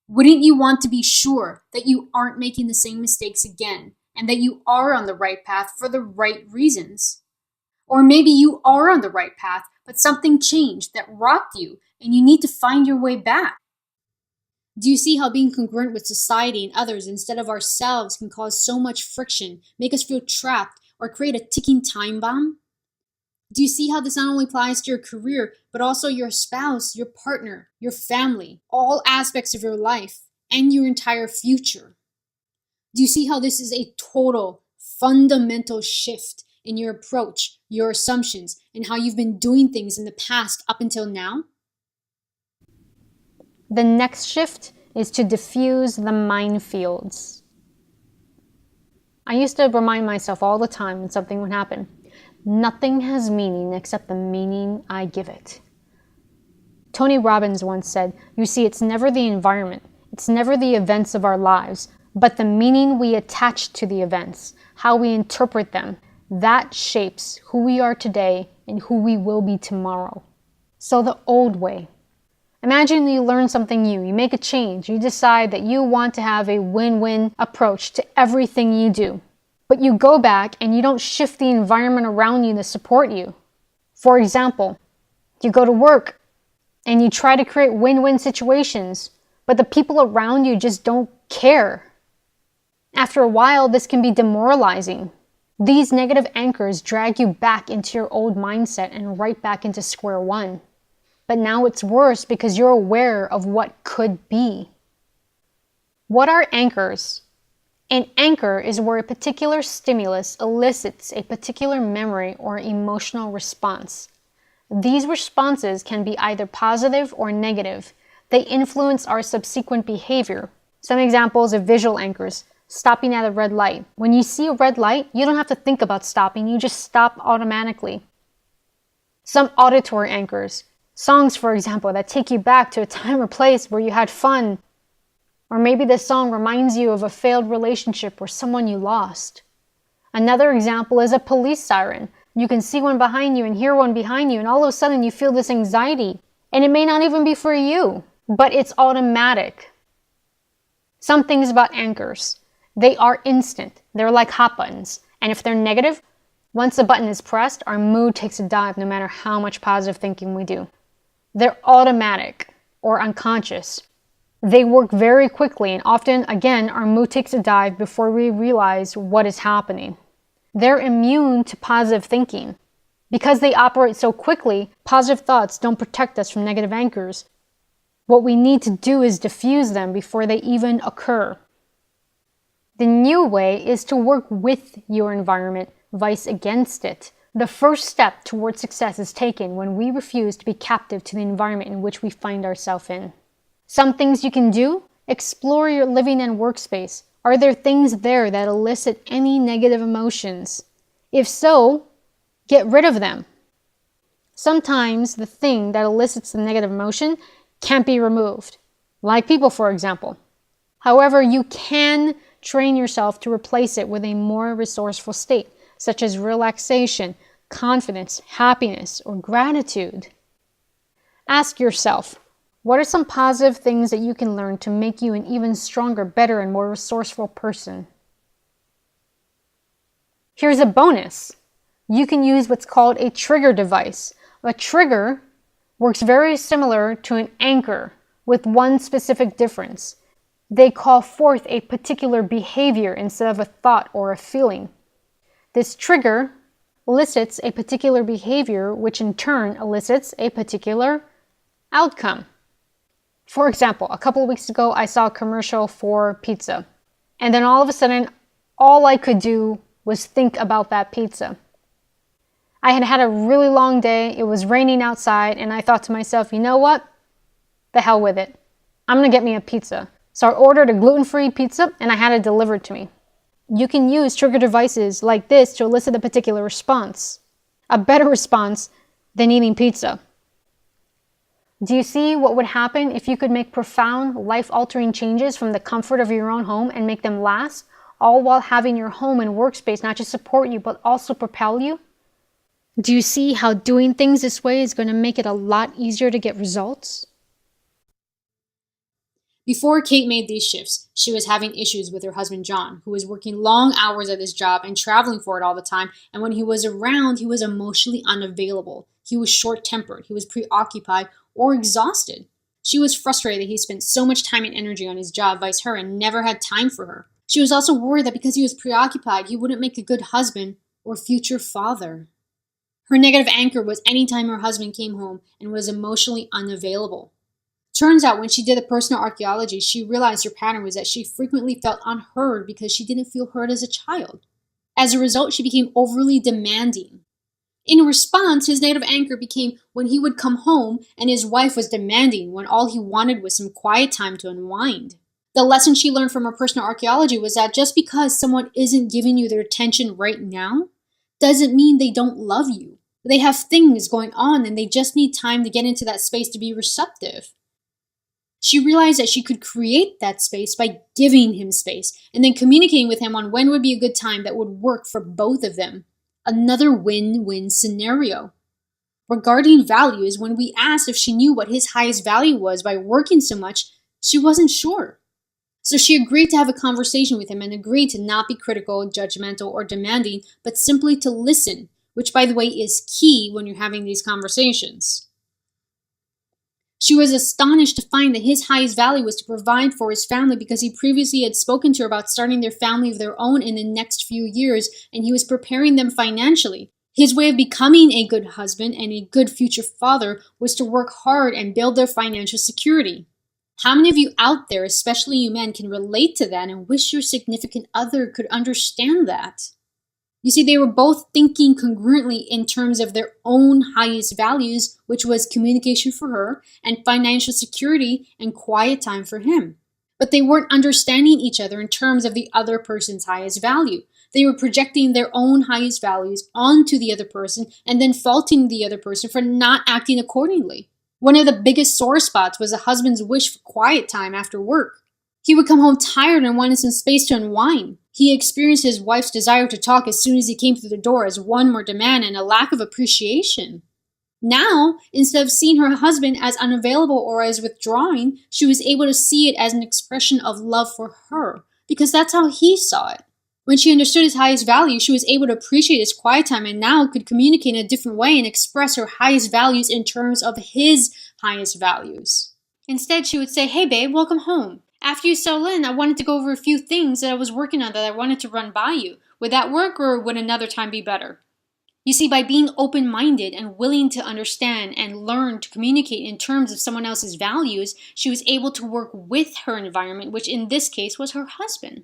Speaker 1: Wouldn't you want to be sure that you aren't making the same mistakes again and that you are on the right path for the right reasons? Or maybe you are on the right path, but something changed that rocked you and you need to find your way back. Do you see how being congruent with society and others instead of ourselves can cause so much friction, make us feel trapped, or create a ticking time bomb? Do you see how this not only applies to your career, but also your spouse, your partner, your family, all aspects of your life, and your entire future? Do you see how this is a total, fundamental shift in your approach, your assumptions, and how you've been doing things in the past up until now?
Speaker 2: The next shift is to diffuse the minefields. I used to remind myself all the time when something would happen. Nothing has meaning except the meaning I give it. Tony Robbins once said, "You see, it's never the environment, it's never the events of our lives, but the meaning we attach to the events, how we interpret them, that shapes who we are today and who we will be tomorrow." So the old way. Imagine you learn something new, you make a change, you decide that you want to have a win-win approach to everything you do. But you go back and you don't shift the environment around you to support you. For example, you go to work and you try to create win-win situations, but the people around you just don't care. After a while, this can be demoralizing. These negative anchors drag you back into your old mindset and right back into square one. But now it's worse because you're aware of what could be. What are anchors? An anchor is where a particular stimulus elicits a particular memory or emotional response. These responses can be either positive or negative. They influence our subsequent behavior. Some examples of visual anchors: stopping at a red light. When you see a red light, you don't have to think about stopping, you just stop automatically. Some auditory anchors. Songs, for example, that take you back to a time or place where you had fun. Or maybe the song reminds you of a failed relationship or someone you lost. Another example is a police siren. You can see one behind you and hear one behind you, and all of a sudden you feel this anxiety. And it may not even be for you, but it's automatic. Some things about anchors. They are instant. They're like hot buttons. And if they're negative, once the button is pressed, our mood takes a dive no matter how much positive thinking we do. They're automatic or unconscious. They work very quickly, and often, again, our mood takes a dive before we realize what is happening. They're immune to positive thinking. Because they operate so quickly, positive thoughts don't protect us from negative anchors. What we need to do is diffuse them before they even occur. The new way is to work with your environment, vice against it. The first step towards success is taken when we refuse to be captive to the environment in which we find ourselves in. Some things you can do: explore your living and workspace. Are there things there that elicit any negative emotions? If so, get rid of them. Sometimes the thing that elicits the negative emotion can't be removed, like people, for example. However, you can train yourself to replace it with a more resourceful state, such as relaxation, confidence, happiness, or gratitude. Ask yourself, what are some positive things that you can learn to make you an even stronger, better, and more resourceful person? Here's a bonus. You can use what's called a trigger device. A trigger works very similar to an anchor, with one specific difference. They call forth a particular behavior instead of a thought or a feeling. This trigger elicits a particular behavior, which in turn elicits a particular outcome. For example, a couple of weeks ago, I saw a commercial for pizza. And then all of a sudden, all I could do was think about that pizza. I had had a really long day. It was raining outside, and I thought to myself, you know what? The hell with it. I'm going to get me a pizza. So I ordered a gluten-free pizza, and I had it delivered to me. You can use trigger devices like this to elicit a particular response. A better response than eating pizza. Do you see what would happen if you could make profound, life-altering changes from the comfort of your own home and make them last, all while having your home and workspace not just support you, but also propel you? Do you see how doing things this way is going to make it a lot easier to get results?
Speaker 1: Before Kate made these shifts, she was having issues with her husband John, who was working long hours at his job and traveling for it all the time, and when he was around, he was emotionally unavailable. He was short-tempered, he was preoccupied, or exhausted. She was frustrated that he spent so much time and energy on his job, vice her, and never had time for her. She was also worried that because he was preoccupied, he wouldn't make a good husband or future father. Her negative anchor was anytime her husband came home and was emotionally unavailable. Turns out when she did the personal archaeology, she realized her pattern was that she frequently felt unheard because she didn't feel heard as a child. As a result, she became overly demanding. In response, his negative anchor became when he would come home and his wife was demanding when all he wanted was some quiet time to unwind. The lesson she learned from her personal archaeology was that just because someone isn't giving you their attention right now, doesn't mean they don't love you. They have things going on and they just need time to get into that space to be receptive. She realized that she could create that space by giving him space and then communicating with him on when would be a good time that would work for both of them. Another win-win scenario. Regarding values, when we asked if she knew what his highest value was by working so much, she wasn't sure. So she agreed to have a conversation with him and agreed to not be critical, judgmental, or demanding, but simply to listen, which, by the way, is key when you're having these conversations. She was astonished to find that his highest value was to provide for his family because he previously had spoken to her about starting their family of their own in the next few years, and he was preparing them financially. His way of becoming a good husband and a good future father was to work hard and build their financial security. How many of you out there, especially you men, can relate to that and wish your significant other could understand that? You see, they were both thinking congruently in terms of their own highest values, which was communication for her and financial security and quiet time for him. But they weren't understanding each other in terms of the other person's highest value. They were projecting their own highest values onto the other person and then faulting the other person for not acting accordingly. One of the biggest sore spots was a husband's wish for quiet time after work. He would come home tired and wanted some space to unwind. He experienced his wife's desire to talk as soon as he came through the door as one more demand and a lack of appreciation. Now, instead of seeing her husband as unavailable or as withdrawing, she was able to see it as an expression of love for her, because that's how he saw it. When she understood his highest value, she was able to appreciate his quiet time and now could communicate in a different way and express her highest values in terms of his highest values. Instead, she would say, "Hey babe, welcome home. After you settle in, I wanted to go over a few things that I was working on that I wanted to run by you. Would that work, or would another time be better? You see, by being open-minded and willing to understand and learn to communicate in terms of someone else's values, she was able to work with her environment, which in this case was her husband.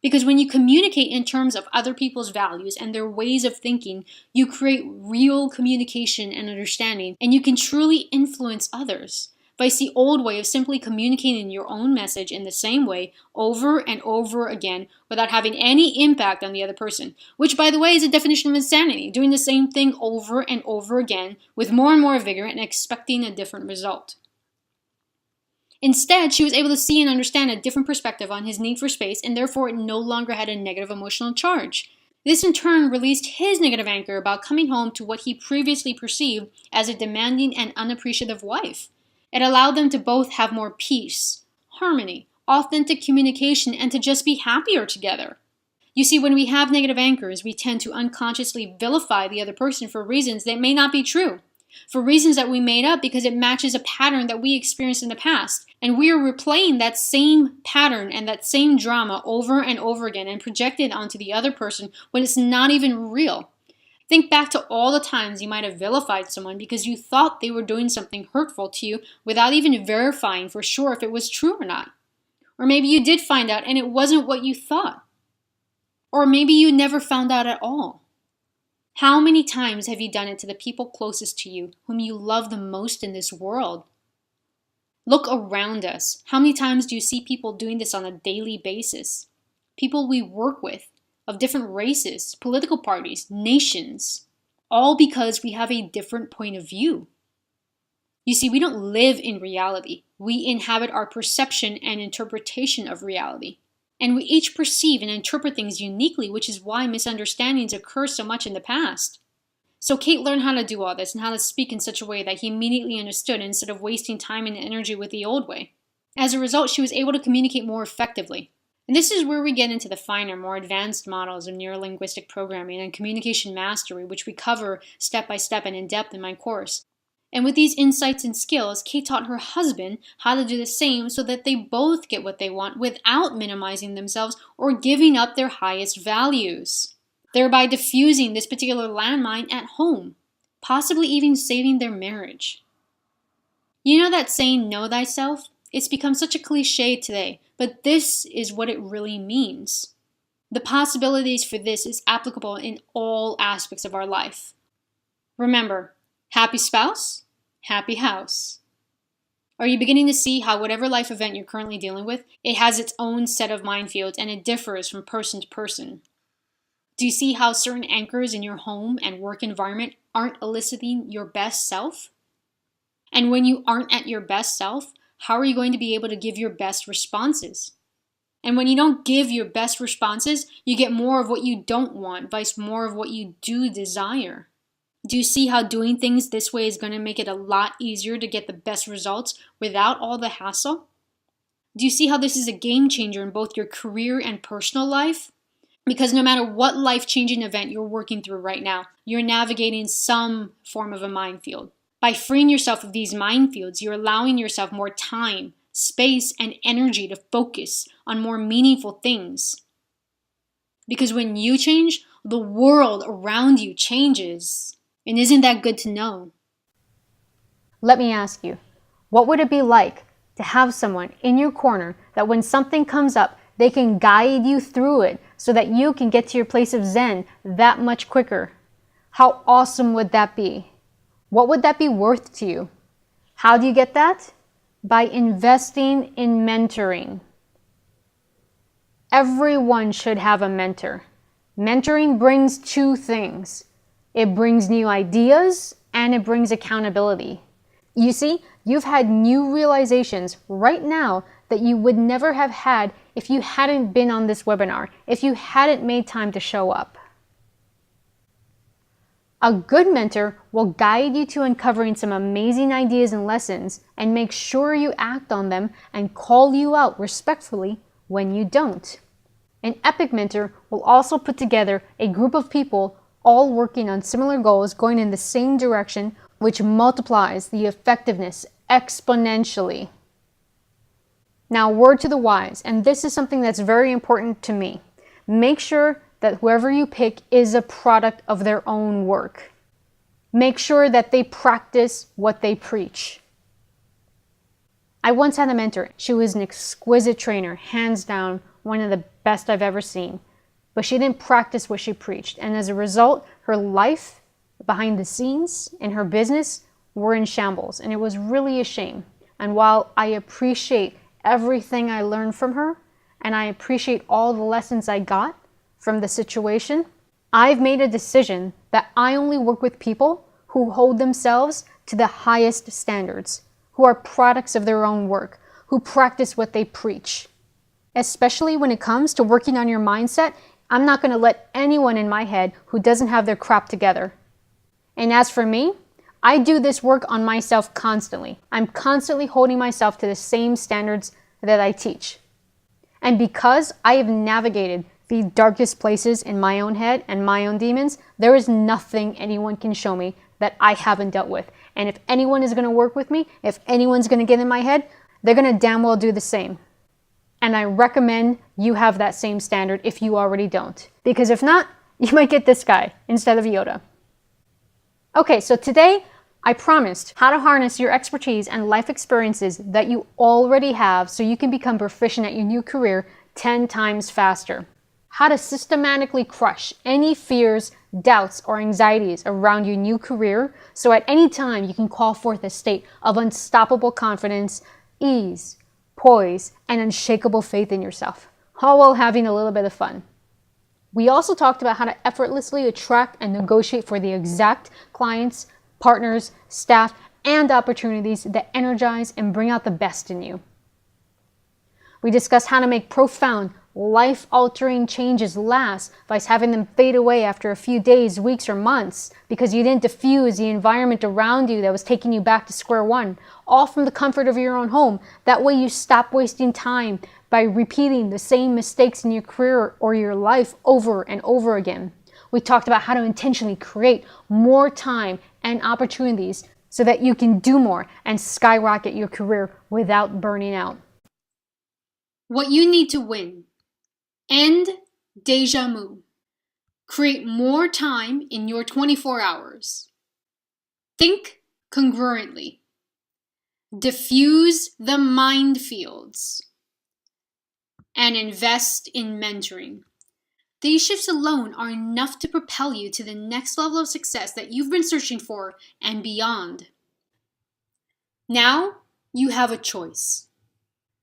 Speaker 1: Because when you communicate in terms of other people's values and their ways of thinking, you create real communication and understanding, and you can truly influence others. Vice the old way of simply communicating your own message in the same way over and over again without having any impact on the other person, which, by the way, is a definition of insanity, doing the same thing over and over again with more and more vigor and expecting a different result. Instead, she was able to see and understand a different perspective on his need for space, and therefore it no longer had a negative emotional charge. This in turn released his negative anger about coming home to what he previously perceived as a demanding and unappreciative wife. It allowed them to both have more peace, harmony, authentic communication, and to just be happier together. You see, when we have negative anchors, we tend to unconsciously vilify the other person for reasons that may not be true, for reasons that we made up because it matches a pattern that we experienced in the past. And we are replaying that same pattern and that same drama over and over again and project it onto the other person when it's not even real. Think back to all the times you might have vilified someone because you thought they were doing something hurtful to you without even verifying for sure if it was true or not. Or maybe you did find out and it wasn't what you thought. Or maybe you never found out at all. How many times have you done it to the people closest to you, whom you love the most in this world? Look around us. How many times do you see people doing this on a daily basis? People we work with, of different races, political parties, nations, all because we have a different point of view. You see, we don't live in reality. We inhabit our perception and interpretation of reality. And we each perceive and interpret things uniquely, which is why misunderstandings occur so much in the past. So Kate learned how to do all this and how to speak in such a way that he immediately understood instead of wasting time and energy with the old way. As a result, she was able to communicate more effectively. And this is where we get into the finer, more advanced models of neurolinguistic programming and communication mastery, which we cover step by step and in depth in my course. And with these insights and skills, Kate taught her husband how to do the same so that they both get what they want without minimizing themselves or giving up their highest values, thereby diffusing this particular landmine at home, possibly even saving their marriage. You know that saying, know thyself? It's become such a cliche today, but this is what it really means. The possibilities for this is applicable in all aspects of our life. Remember, happy spouse, happy house. Are you beginning to see how whatever life event you're currently dealing with, it has its own set of minefields and it differs from person to person? Do you see how certain anchors in your home and work environment aren't eliciting your best self? And when you aren't at your best self, how are you going to be able to give your best responses? And when you don't give your best responses, you get more of what you don't want, vice more of what you do desire. Do you see how doing things this way is going to make it a lot easier to get the best results without all the hassle? Do you see how this is a game changer in both your career and personal life? Because no matter what life-changing event you're working through right now, you're navigating some form of a minefield. By freeing yourself of these minefields, you're allowing yourself more time, space, and energy to focus on more meaningful things. Because when you change, the world around you changes. And isn't that good to know?
Speaker 2: Let me ask you, what would it be like to have someone in your corner that when something comes up, they can guide you through it so that you can get to your place of Zen that much quicker? How awesome would that be? What would that be worth to you? How do you get that? By investing in mentoring. Everyone should have a mentor. Mentoring brings two things. It brings new ideas and it brings accountability. You see, you've had new realizations right now that you would never have had if you hadn't been on this webinar, if you hadn't made time to show up. A good mentor will guide you to uncovering some amazing ideas and lessons and make sure you act on them and call you out respectfully when you don't. An epic mentor will also put together a group of people all working on similar goals going in the same direction, which multiplies the effectiveness exponentially. Now, word to the wise, and this is something that's very important to me. Make sure that whoever you pick is a product of their own work. Make sure that they practice what they preach. I once had a mentor. She was an exquisite trainer, hands down, one of the best I've ever seen. But she didn't practice what she preached. And as a result, her life behind the scenes and her business were in shambles. And it was really a shame. And while I appreciate everything I learned from her, and I appreciate all the lessons I got from the situation, I've made a decision that I only work with people who hold themselves to the highest standards, who are products of their own work, who practice what they preach. Especially when it comes to working on your mindset, I'm not going to let anyone in my head who doesn't have their crap together. And as for me, I do this work on myself constantly. I'm constantly holding myself to the same standards that I teach. And because I have navigated the darkest places in my own head and my own demons, there is nothing anyone can show me that I haven't dealt with. And if anyone is going to work with me, if anyone's going to get in my head, they're going to damn well do the same. And I recommend you have that same standard if you already don't. Because if not, you might get this guy instead of Yoda. Okay, so today I promised how to harness your expertise and life experiences that you already have so you can become proficient at your new career 10 times faster. How to systematically crush any fears, doubts, or anxieties around your new career so at any time you can call forth a state of unstoppable confidence, ease, poise, and unshakable faith in yourself, all while having a little bit of fun. We also talked about how to effortlessly attract and negotiate for the exact clients, partners, staff, and opportunities that energize and bring out the best in you. We discussed how to make profound, life-altering changes last by having them fade away after a few days, weeks, or months because you didn't diffuse the environment around you that was taking you back to square one, all from the comfort of your own home. That way you stop wasting time by repeating the same mistakes in your career or your life over and over again. We talked about how to intentionally create more time and opportunities so that you can do more and skyrocket your career without burning out.
Speaker 1: What you need to win. End déjà vu. Create more time in your 24 hours. Think congruently. Diffuse the minefields. And invest in mentoring. These shifts alone are enough to propel you to the next level of success that you've been searching for and beyond. Now you have a choice.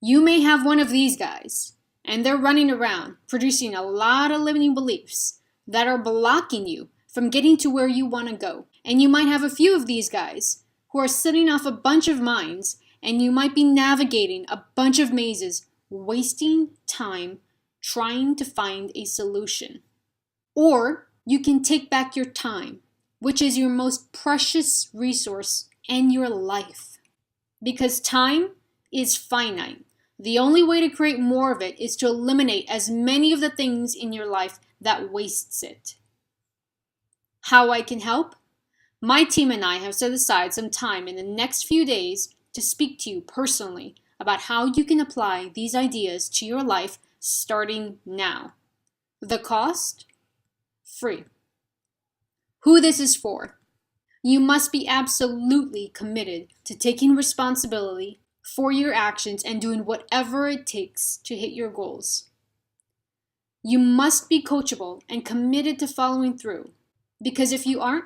Speaker 1: You may have one of these guys, and they're running around producing a lot of limiting beliefs that are blocking you from getting to where you want to go. And you might have a few of these guys who are sitting off a bunch of mines, and you might be navigating a bunch of mazes, wasting time trying to find a solution. Or you can take back your time, which is your most precious resource in your life. Because time is finite. The only way to create more of it is to eliminate as many of the things in your life that wastes it. How I can help? My team and I have set aside some time in the next few days to speak to you personally about how you can apply these ideas to your life starting now. The cost? Free. Who this is for? You must be absolutely committed to taking responsibility for your actions and doing whatever it takes to hit your goals. You must be coachable and committed to following through, because if you aren't,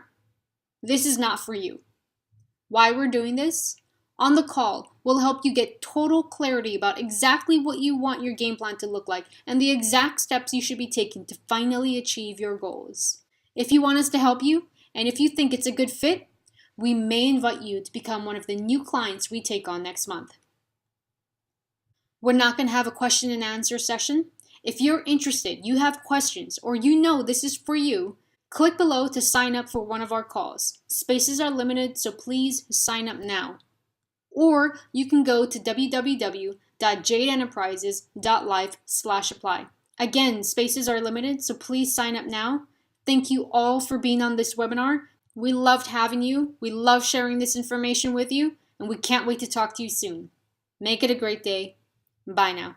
Speaker 1: this is not for you. Why we're doing this? On the call, we'll help you get total clarity about exactly what you want your game plan to look like and the exact steps you should be taking to finally achieve your goals. If you want us to help you, and if you think it's a good fit, we may invite you to become one of the new clients we take on next month. We're not going to have a question and answer session. If you're interested, you have questions, or you know this is for you, click below to sign up for one of our calls. Spaces are limited, so please sign up now. Or you can go to www.jadeenterprises.life/apply. Again, spaces are limited, so please sign up now. Thank you all for being on this webinar. We loved having you. We love sharing this information with you, and we can't wait to talk to you soon. Make it a great day. Bye now.